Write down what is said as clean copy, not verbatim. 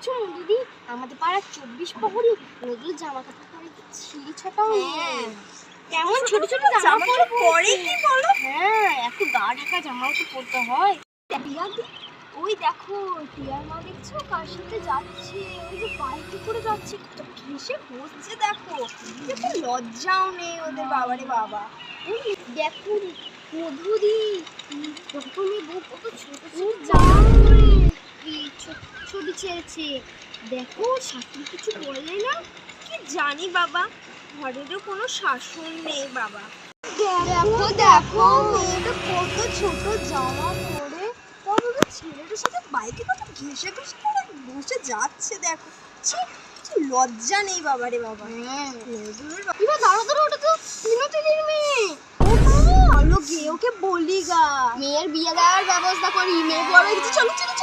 দেখছো দিদি আমাদের পাড়ার 24 প্রহরী ওগুলো জামা কাপড় পরে ছিলি ছটাও কেমন ছোট ছোট জামা কাপড় পরে কি বলো? হ্যাঁ এখন গা ঢাকা জামা কাপড় পরতে হয়। ওই দেখো টিয়ার মা দেখছো কার সাথে যাচ্ছে, ওই যে বাইকে করে যাচ্ছে, কত ঘেসে বসছে দেখো, দেখো লজ্জাও নেই ওদের। বাবারে বাবা, দেখো মধুদি প্রথমে বউ কত ছোট ছোট জামা পরে ছবি ছেড়েছে, দেখো শাশুড়ি কিছু বললে না? কি জানি বাবা, ঘরেরও কোনো শাসন নেই বাবা। দেখো দেখো মেয়েটা কত ছোট জামা পরে ছেলেটার সাথে বাইকে কত ঘেসে ঘেসে করে বসে যাচ্ছে, দেখো লজ্জা নেই বাবারে বাবা। এবার দাঁড়ো দাঁড়ো, ওটা তো মিনতির মেয়ে। চলো গিয়ে ওকে বলি গা, মেয়ের বিয়ে দেওয়ার ব্যবস্থা করি, মেয়ে বড় কিছু। চলো চলো।